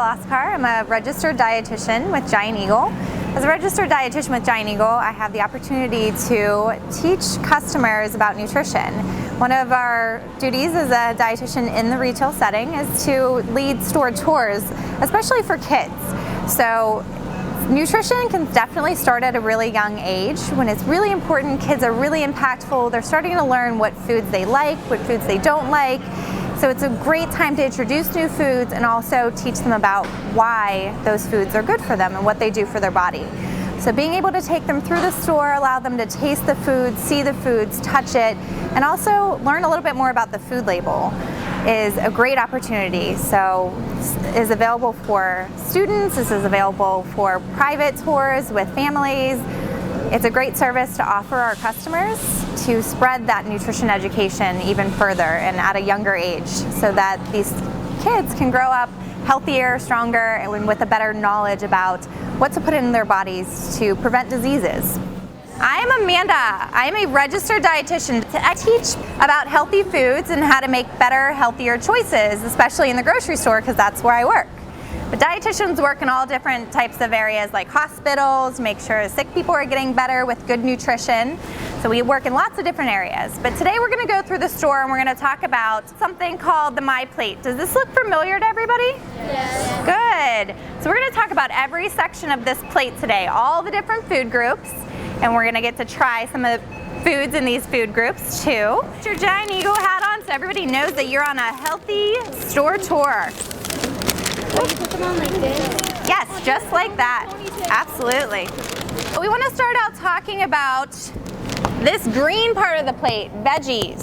Oscar. I'm a registered dietitian with Giant Eagle. As a registered dietitian with Giant Eagle, I have the opportunity to teach customers about nutrition. One of our duties as a dietitian in the retail setting is to lead store tours, especially for kids. So nutrition can definitely start at a really young age. When it's really important, kids are really impactful. They're starting to learn what foods they like, what foods they don't like. So it's a great time to introduce new foods and also teach them about why those foods are good for them and what they do for their body. So being able to take them through the store, allow them to taste the foods, see the foods, touch it, and also learn a little bit more about the food label is a great opportunity. So it is available for students, this is available for private tours with families. It's a great service to offer our customers to spread that nutrition education even further and at a younger age so that these kids can grow up healthier, stronger, and with a better knowledge about what to put in their bodies to prevent diseases. I'm Amanda. I'm a registered dietitian. I teach about healthy foods and how to make better, healthier choices, especially in the grocery store because that's where I work. But dietitians work in all different types of areas like hospitals, make sure sick people are getting better with good nutrition. So we work in lots of different areas. But today we're going to go through the store and we're going to talk about something called the Myplate. Does this look familiar to everybody? Yes. Good. So we're going to talk about every section of this plate today, all the different food groups, and we're going to get to try some of the foods in these food groups too. Put your Giant Eagle hat on so everybody knows that you're on a healthy store tour. Oh, you put them on like this? Yes, just like that. Absolutely. We want to start out talking about this green part of the plate, veggies.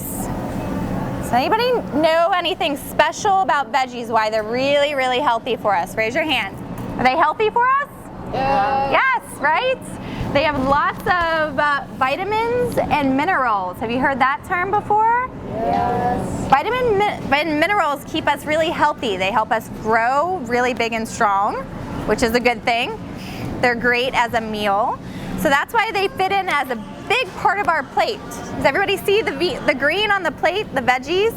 Does anybody know anything special about veggies, why they're really, really healthy for us? Raise your hand. Are they healthy for us? Yeah. Yes, right? They have lots of vitamins and minerals. Have you heard that term before? Yes. Vitamin minerals keep us really healthy. They help us grow really big and strong, which is a good thing. They're great as a meal. So that's why they fit in as a big part of our plate. Does everybody see the green on the plate, the veggies?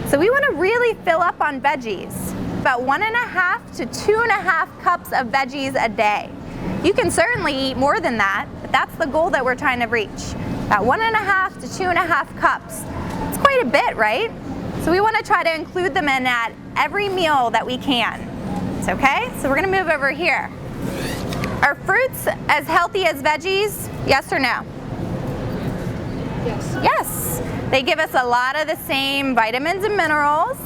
So we want to really fill up on veggies. About 1.5 to 2.5 cups of veggies a day. You can certainly eat more than that, but that's the goal that we're trying to reach. About 1.5 to 2.5 cups. It's quite a bit, right? So we want to try to include them in at every meal that we can. It's okay? So we're going to move over here. Are fruits as healthy as veggies? Yes or no? Yes. Yes. They give us a lot of the same vitamins and minerals.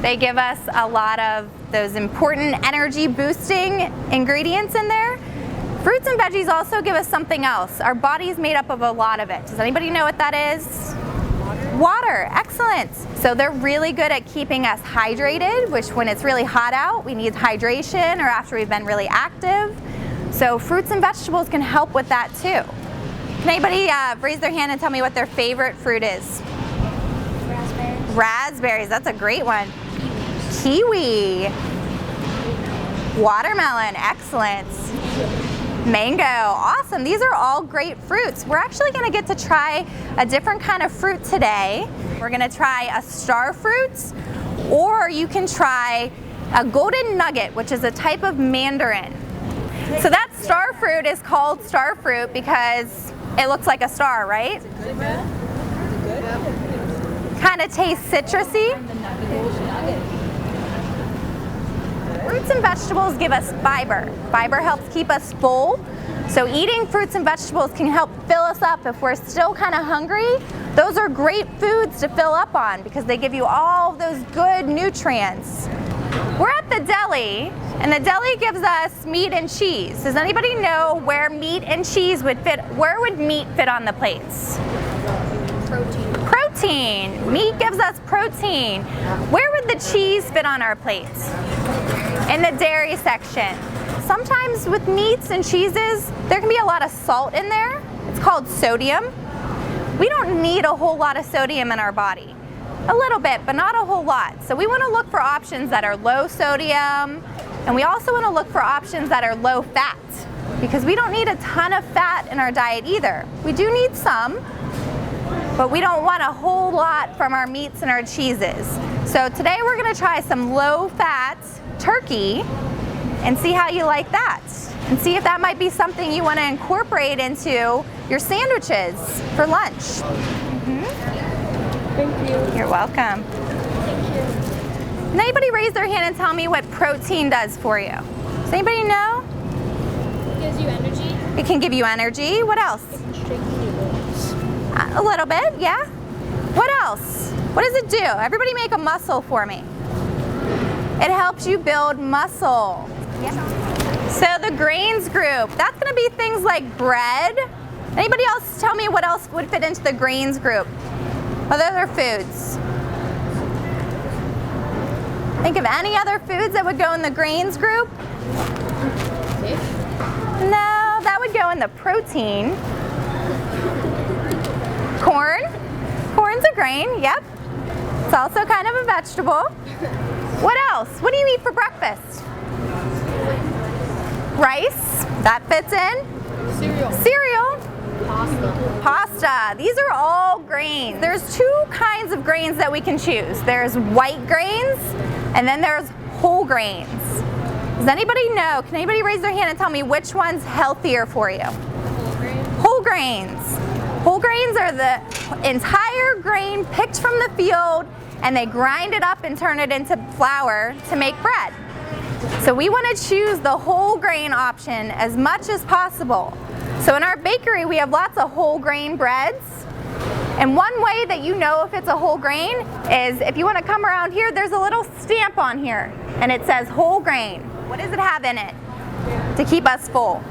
They give us a lot of those important energy boosting ingredients in there. Fruits and veggies also give us something else. Our body's made up of a lot of it. Does anybody know what that is? Water. Excellent. So they're really good at keeping us hydrated, which when it's really hot out, we need hydration, or after we've been really active. So fruits and vegetables can help with that too. Can anybody raise their hand and tell me what their favorite fruit is? Raspberries. Raspberries. That's a great one. Kiwi. Watermelon. Excellent. Mango, awesome. These are all great fruits. We're actually going to get to try a different kind of fruit today. We're going to try a star fruit, or you can try a golden nugget, which is a type of mandarin. So that star fruit is called star fruit because it looks like a star, right? Kind of tastes citrusy. Fruits and vegetables give us fiber. Fiber helps keep us full. So eating fruits and vegetables can help fill us up if we're still kind of hungry. Those are great foods to fill up on because they give you all those good nutrients. We're at the deli, and the deli gives us meat and cheese. Does anybody know where meat and cheese would fit? Where would meat fit on the plates? Protein. Protein. Meat gives us protein. Where would the cheese fit on our plates? In the dairy section. Sometimes with meats and cheeses, there can be a lot of salt in there. It's called sodium. We don't need a whole lot of sodium in our body. A little bit, but not a whole lot. So we want to look for options that are low sodium, and we also want to look for options that are low fat, because we don't need a ton of fat in our diet either. We do need some, but we don't want a whole lot from our meats and our cheeses. So today we're going to try some low fat turkey and see how you like that. And see if that might be something you want to incorporate into your sandwiches for lunch. Thank you. You're welcome. Thank you. Can anybody raise their hand and tell me what protein does for you? Does anybody know? Gives you energy. It can give you energy. What else? A little bit, yeah. What else? What does it do? Everybody make a muscle for me. It helps you build muscle. Yeah. So the grains group, that's gonna be things like bread. Anybody else tell me what else would fit into the grains group? What other foods? Think of any other foods that would go in the grains group? Fish. No, that would go in the protein. Corn. Corn's a grain, yep. It's also kind of a vegetable. What else? What do you eat for breakfast? Rice, that fits in. Cereal. Cereal. Pasta. Pasta. These are all grains. There's two kinds of grains that we can choose. There's white grains and then there's whole grains. Does anybody know? Can anybody raise their hand and tell me which one's healthier for you? Whole grains. Whole grains are the entire grain picked from the field and they grind it up and turn it into flour to make bread. So we want to choose the whole grain option as much as possible. So in our bakery we have lots of whole grain breads. And one way that you know if it's a whole grain is if you want to come around here, there's a little stamp on here and it says whole grain. What does it have in it to keep us full?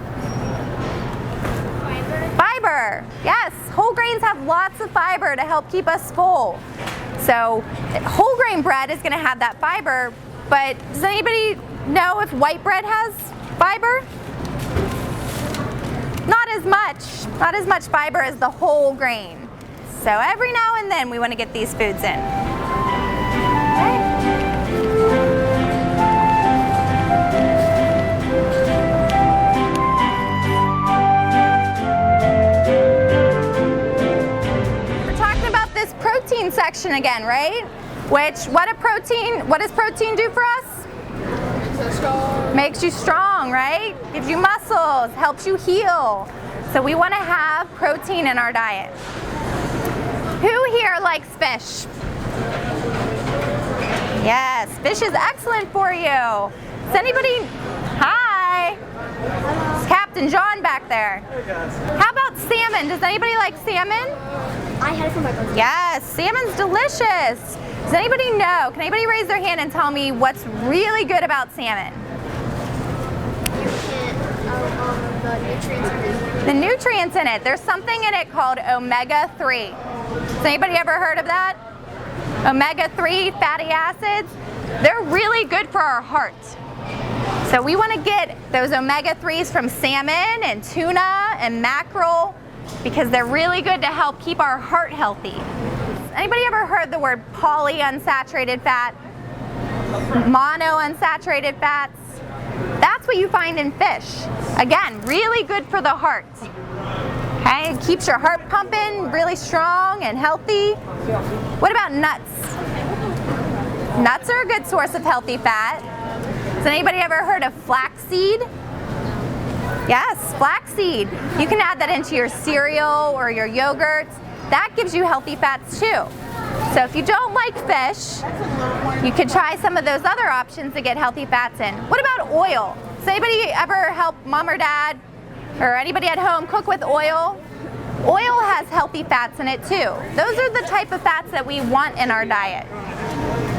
Fiber. Yes, whole grains have lots of fiber to help keep us full. So whole grain bread is going to have that fiber, but does anybody know if white bread has fiber? Not as much fiber as the whole grain. So every now and then we want to get these foods in. We're talking about this protein section again, right? What does protein do for us? Makes you strong, right? Gives you muscles, helps you heal. So we want to have protein in our diet. Who here likes fish? Yes, fish is excellent for you. Does anybody? Hi. It's Captain John back there. Hey guys. How about salmon? Does anybody like salmon? I had it for my birthday. Yes, salmon's delicious. Does anybody know? Can anybody raise their hand and tell me what's really good about salmon? The nutrients in it. The nutrients in it. There's something in it called omega-3. Has anybody ever heard of that? Omega-3 fatty acids. They're really good for our heart. So we want to get those omega-3s from salmon and tuna and mackerel because they're really good to help keep our heart healthy. Anybody ever heard the word polyunsaturated fat? Monounsaturated fats? That's what you find in fish. Again, really good for the heart. Okay, it keeps your heart pumping, really strong and healthy. What about nuts? Nuts are a good source of healthy fat. Has anybody ever heard of flaxseed? Yes, flaxseed. You can add that into your cereal or your yogurts. That gives you healthy fats too. So if you don't like fish, you could try some of those other options to get healthy fats in. What about oil? Does anybody ever help mom or dad or anybody at home cook with oil? Oil has healthy fats in it too. Those are the type of fats that we want in our diet.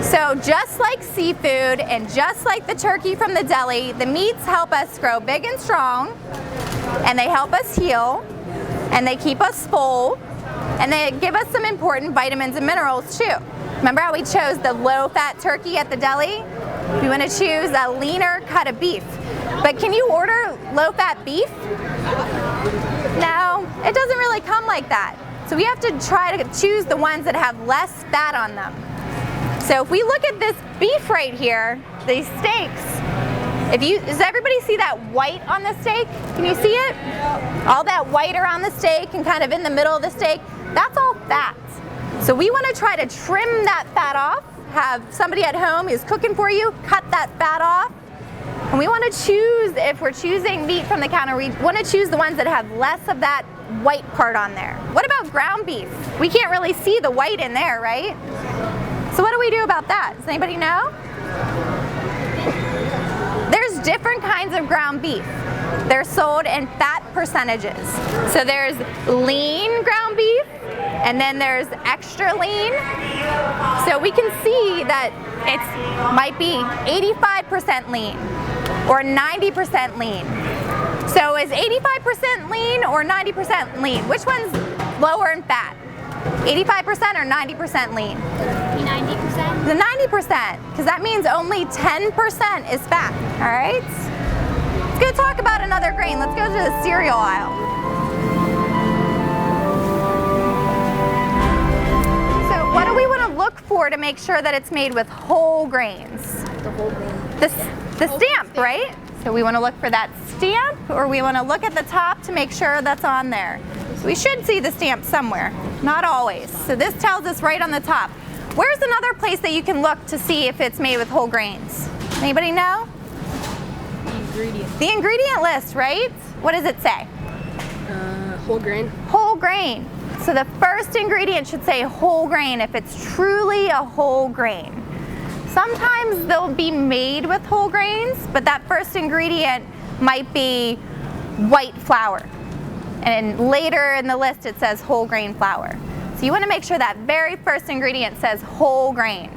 So just like seafood and just like the turkey from the deli, the meats help us grow big and strong, and they help us heal, and they keep us full, and they give us some important vitamins and minerals too. Remember how we chose the low-fat turkey at the deli? We want to choose a leaner cut of beef. But can you order low-fat beef? No, it doesn't really come like that. So we have to try to choose the ones that have less fat on them. So if we look at this beef right here, these steaks, does everybody see that white on the steak? Can you see it? All that white around the steak and kind of in the middle of the steak, that's all fat. So we want to try to trim that fat off have somebody at home who's cooking for you, cut that fat off. And we want to choose, if we're choosing meat from the counter, we want to choose the ones that have less of that white part on there. What about ground beef? We can't really see the white in there, right? So what do we do about that? Does anybody know? There's different kinds of ground beef. They're sold in fat percentages. So there's lean ground beef, and then there's extra lean. So we can see that it might be 85% lean or 90% lean. So is 85% lean or 90% lean? Which one's lower in fat? 85% or 90% lean? 90%. The 90%, because that means only 10% is fat, all right? Let's go talk about another grain. Let's go to the cereal aisle. So what do we want to look for to make sure that it's made with whole grains? The whole grain. The stamp, right? So we want to look for that stamp, or we want to look at the top to make sure that's on there. So we should see the stamp somewhere, not always. So this tells us right on the top. Where's another place that you can look to see if it's made with whole grains? Anybody know? The ingredient. The ingredient list, right? What does it say? Whole grain. Whole grain. So the first ingredient should say whole grain if it's truly a whole grain. Sometimes they'll be made with whole grains, but that first ingredient might be white flour. And later in the list it says whole grain flour. So you want to make sure that very first ingredient says whole grain.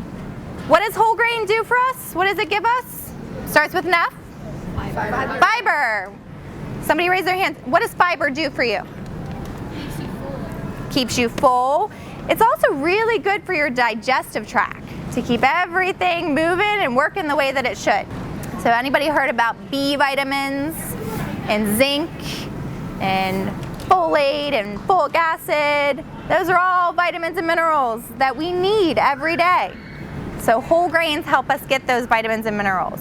What does whole grain do for us? What does it give us? Starts with an F? Fiber. Fiber. Somebody raise their hand. What does fiber do for you? Makes you full. Keeps you full. It's also really good for your digestive tract to keep everything moving and working the way that it should. So anybody heard about B vitamins and zinc and folate and folic acid? Those are all vitamins and minerals that we need every day. So whole grains help us get those vitamins and minerals.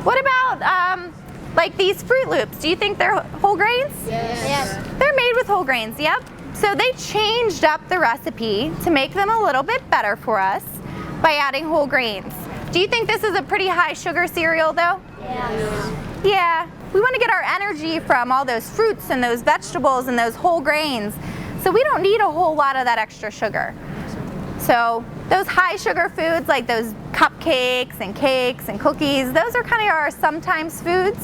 What about like these Fruit Loops? Do you think they're whole grains? Yes. They're made with whole grains, yep. So they changed up the recipe to make them a little bit better for us by adding whole grains. Do you think this is a pretty high sugar cereal though? Yes. Yeah. We want to get our energy from all those fruits and those vegetables and those whole grains. So we don't need a whole lot of that extra sugar. So those high sugar foods like those cupcakes and cakes and cookies, those are kind of our sometimes foods.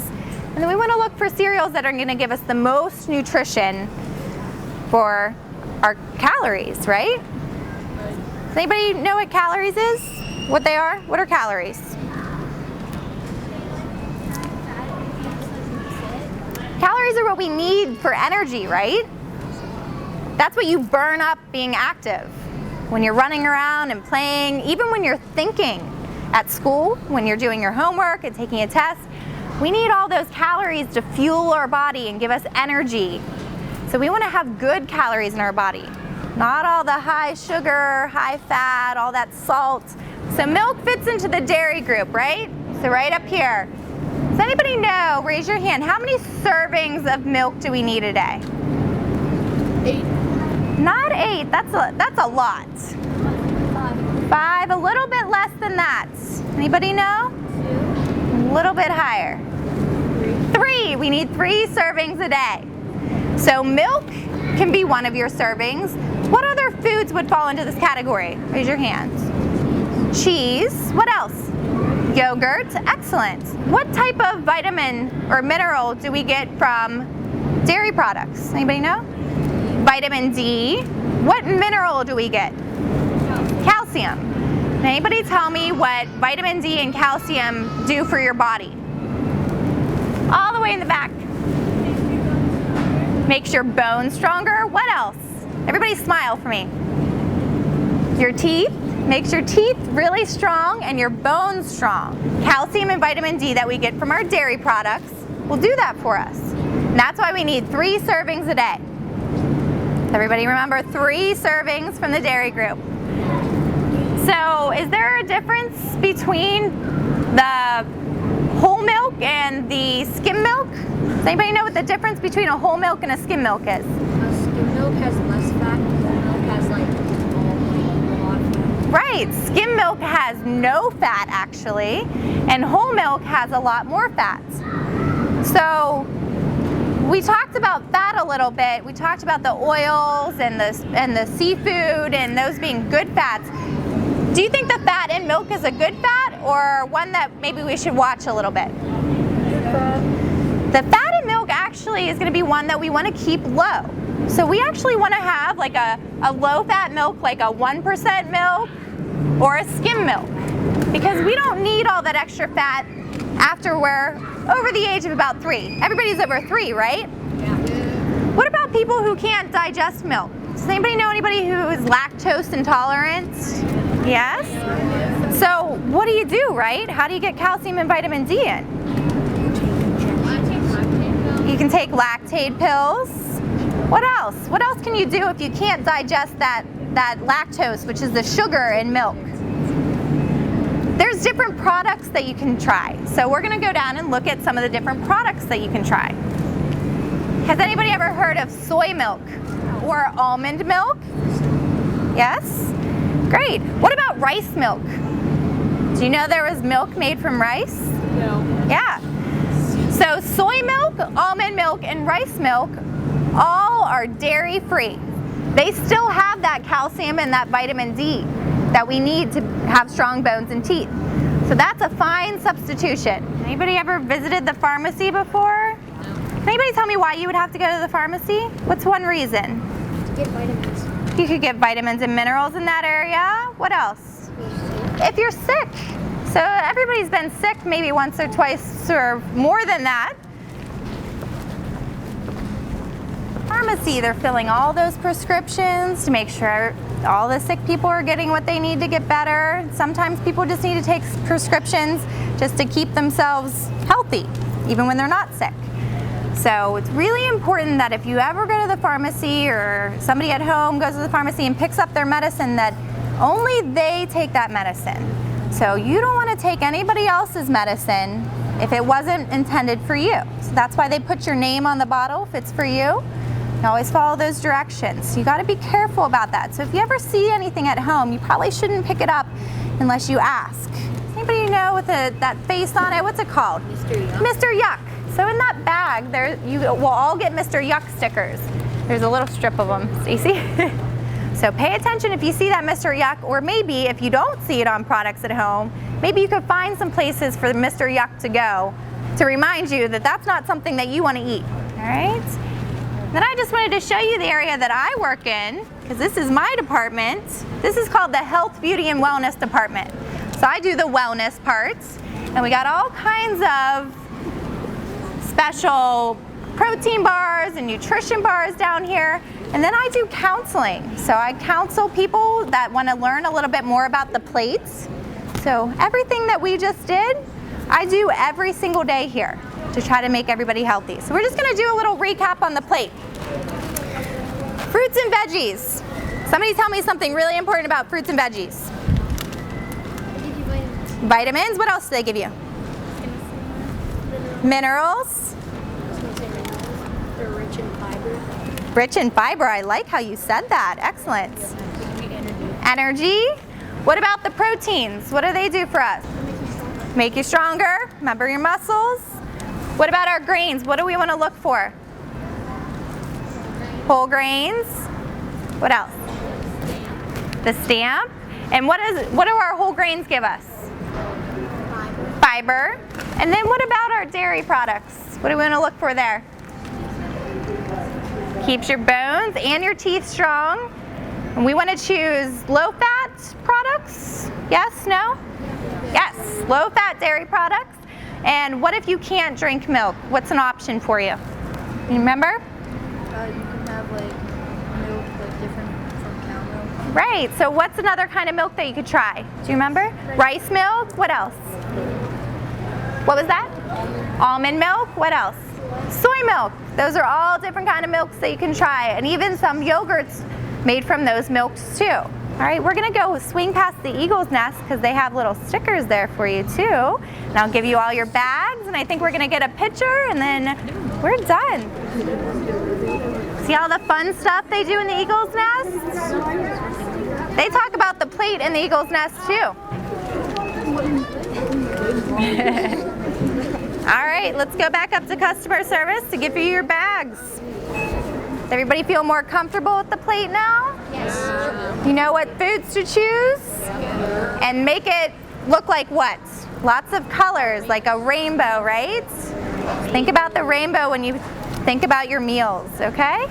And then we want to look for cereals that are going to give us the most nutrition for our calories, right? Does anybody know what calories is? What they are? What are calories? Calories are what we need for energy, right? That's what you burn up being active. When you're running around and playing, even when you're thinking at school, when you're doing your homework and taking a test, we need all those calories to fuel our body and give us energy. So we want to have good calories in our body, not all the high sugar, high fat, all that salt. So milk fits into the dairy group, right? So right up here. Does anybody know, raise your hand, how many servings of milk do we need a day? 8. Not 8, that's a lot. 5, a little bit less than that. Anybody know? 2. A little bit higher. 3, we need 3 servings a day. So milk can be one of your servings. What other foods would fall into this category? Raise your hand. Cheese, what else? Yogurt, excellent. What type of vitamin or mineral do we get from dairy products? Anybody know? Vitamin D. What mineral do we get? Calcium. Can anybody tell me what vitamin D and calcium do for your body? All the way in the back. Makes your bones stronger. What else? Everybody smile for me. Your teeth. Makes your teeth really strong and your bones strong. Calcium and vitamin D that we get from our dairy products will do that for us. And that's why we need 3 servings a day. Everybody remember 3 servings from the dairy group. So is there a difference between the whole milk and the skim milk? Does anybody know what the difference between a whole milk and a skim milk is? Skim milk has less fat, and whole milk has like a lot of fat. Right, skim milk has no fat actually, and whole milk has a lot more fat. So we talked about fat a little bit. We talked about the oils and the seafood and those being good fats. Do you think the fat in milk is a good fat or one that maybe we should watch a little bit? The fat in milk actually is going to be one that we want to keep low. So we actually want to have like a low fat milk, like a 1% milk or a skim milk, because we don't need all that extra fat after we're over the age of about 3. Everybody's over 3, right? Yeah. What about people who can't digest milk? Does anybody know anybody who is lactose intolerant? Yes? So what do, right? How do you get calcium and vitamin D in? You can take lactate pills. What else? What else can you do if you can't digest that lactose, which is the sugar in milk? There's different products that you can try. So we're going to go down and look at some of the different products that you can try. Has anybody ever heard of soy milk or almond milk? Yes? Great. What about rice milk? Do you know there was milk made from rice? No. Yeah. So soy milk, almond milk, and rice milk all are dairy free. They still have that calcium and that vitamin D that we need to have strong bones and teeth. So that's a fine substitution. Anybody ever visited the pharmacy before? Can anybody tell me why you would have to go to the pharmacy? What's one reason? To get vitamins. You could get vitamins and minerals in that area. What else? If you're sick. So everybody's been sick maybe once or twice or more than that. Pharmacy, they're filling all those prescriptions to make sure all the sick people are getting what they need to get better. Sometimes people just need to take prescriptions just to keep themselves healthy, even when they're not sick. So it's really important that if you ever go to the pharmacy or somebody at home goes to the pharmacy and picks up their medicine, that only they take that medicine. So you don't want to take anybody else's medicine if it wasn't intended for you. So that's why they put your name on the bottle if it's for you. You always follow those directions. You got to be careful about that. So if you ever see anything at home, you probably shouldn't pick it up unless you ask. Anybody know with that face on it? What's it called? Mr. Yuck. Mr. Yuck. So in that bag, you will all get Mr. Yuck stickers. There's a little strip of them, Stacy. So pay attention if you see that Mr. Yuck, or maybe if you don't see it on products at home, maybe you could find some places for Mr. Yuck to go to remind you that that's not something that you want to eat. All right? Then I just wanted to show you the area that I work in, because this is my department. This is called the Health, Beauty, and Wellness Department. So I do the wellness parts, and we got all kinds of special protein bars and nutrition bars down here. And then I do counseling. So I counsel people that want to learn a little bit more about the plates. So everything that we just did, I do every single day here to try to make everybody healthy. So we're just going to do a little recap on the plate. Fruits and veggies. Somebody tell me something really important about fruits and veggies. They give you vitamins. Vitamins. What else do they give you? Minerals. They're rich in fiber. Rich in fiber. I like how you said that. Excellent. Energy. What about the proteins? What do they do for us? Make you stronger. Remember your muscles. What about our grains? What do we want to look for? Whole grains. What else? The stamp. And what do our whole grains give us? Fiber. And then what about our dairy products? What do we want to look for there? Keeps your bones and your teeth strong. And we want to choose low-fat products. Yes? No? Yes. Low-fat dairy products. And what if you can't drink milk? What's an option for you? You remember? You can have milk different from cow milk. Right. So what's another kind of milk that you could try? Do you remember? Rice milk. What else? What was that? Almond milk. What else? Soy milk. Those are all different kind of milks that you can try, and even some yogurts made from those milks too. All right, we're gonna go swing past the eagle's nest because they have little stickers there for you too. And I'll give you all your bags, and I think we're gonna get a picture, and then we're done. See all the fun stuff they do in the eagle's nest? They talk about the plate in the eagle's nest too. All right, let's go back up to customer service to give you your bags. Does everybody feel more comfortable with the plate now? Yes. You know what foods to choose? And make it look like what? Lots of colors, like a rainbow, right? Think about the rainbow when you think about your meals, okay?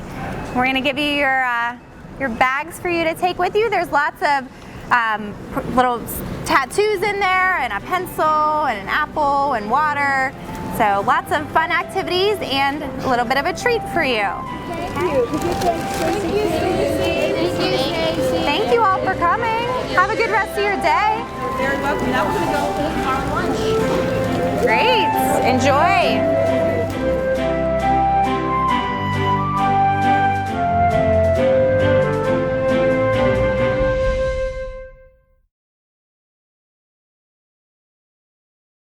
We're gonna give you your bags for you to take with you. There's lots of little tattoos in there, and a pencil, and an apple, and water. So lots of fun activities and a little bit of a treat for you. Thank you all for coming. Have a good rest of your day. Very welcome. Now we're going to go eat our lunch. Great. Enjoy.